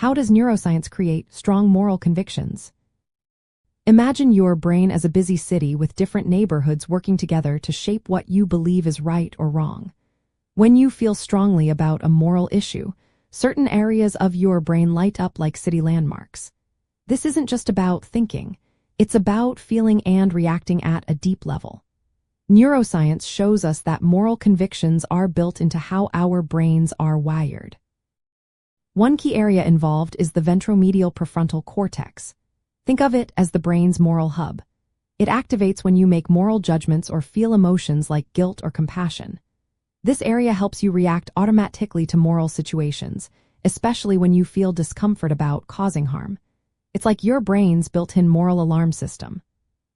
How does neuroscience create strong moral convictions? Imagine your brain as a busy city with different neighborhoods working together to shape what you believe is right or wrong. When you feel strongly about a moral issue, certain areas of your brain light up like city landmarks. This isn't just about thinking. It's about feeling and reacting at a deep level. Neuroscience shows us that moral convictions are built into how our brains are wired. One key area involved is the ventromedial prefrontal cortex. Think of it as the brain's moral hub. It activates when you make moral judgments or feel emotions like guilt or compassion. This area helps you react automatically to moral situations, especially when you feel discomfort about causing harm. It's like your brain's built-in moral alarm system.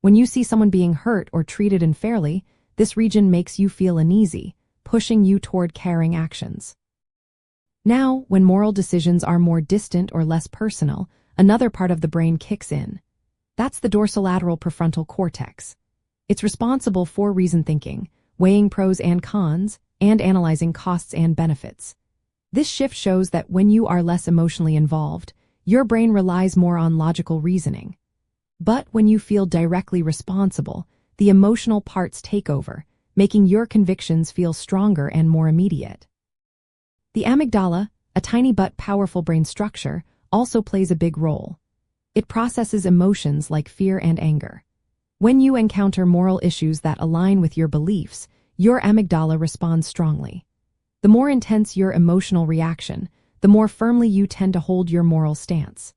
When you see someone being hurt or treated unfairly, this region makes you feel uneasy, pushing you toward caring actions. Now, when moral decisions are more distant or less personal, another part of the brain kicks in. That's the dorsolateral prefrontal cortex. It's responsible for reasoned thinking, weighing pros and cons, and analyzing costs and benefits. This shift shows that when you are less emotionally involved, your brain relies more on logical reasoning. But when you feel directly responsible, the emotional parts take over, making your convictions feel stronger and more immediate. The amygdala, a tiny but powerful brain structure, also plays a big role. It processes emotions like fear and anger. When you encounter moral issues that align with your beliefs, your amygdala responds strongly. The more intense your emotional reaction, the more firmly you tend to hold your moral stance.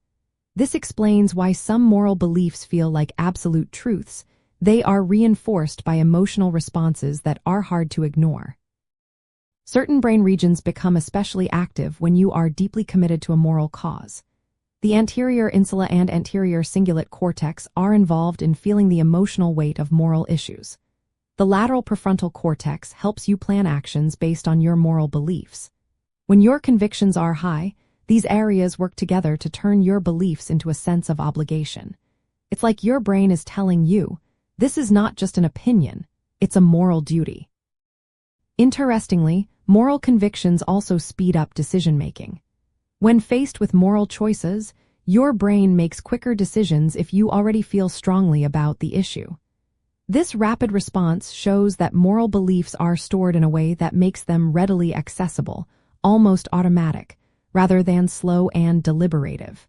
This explains why some moral beliefs feel like absolute truths. They are reinforced by emotional responses that are hard to ignore. Certain brain regions become especially active when you are deeply committed to a moral cause. The anterior insula and anterior cingulate cortex are involved in feeling the emotional weight of moral issues. The lateral prefrontal cortex helps you plan actions based on your moral beliefs. When your convictions are high, these areas work together to turn your beliefs into a sense of obligation. It's like your brain is telling you, this is not just an opinion, it's a moral duty. Interestingly, moral convictions also speed up decision-making. When faced with moral choices, your brain makes quicker decisions if you already feel strongly about the issue. This rapid response shows that moral beliefs are stored in a way that makes them readily accessible, almost automatic, rather than slow and deliberative.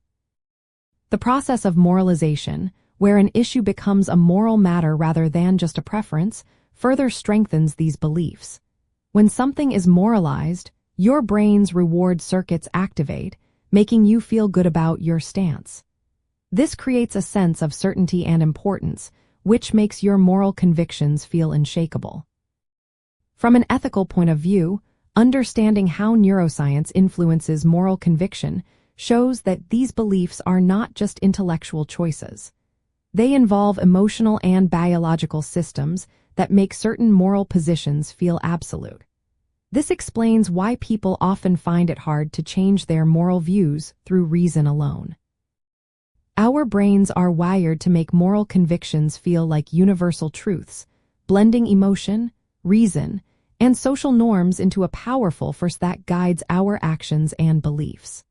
The process of moralization, where an issue becomes a moral matter rather than just a preference, further strengthens these beliefs. When something is moralized, your brain's reward circuits activate, making you feel good about your stance. This creates a sense of certainty and importance, which makes your moral convictions feel unshakable. From an ethical point of view, understanding how neuroscience influences moral conviction shows that these beliefs are not just intellectual choices. They involve emotional and biological systems that make certain moral positions feel absolute. This explains why people often find it hard to change their moral views through reason alone. Our brains are wired to make moral convictions feel like universal truths, blending emotion, reason, and social norms into a powerful force that guides our actions and beliefs.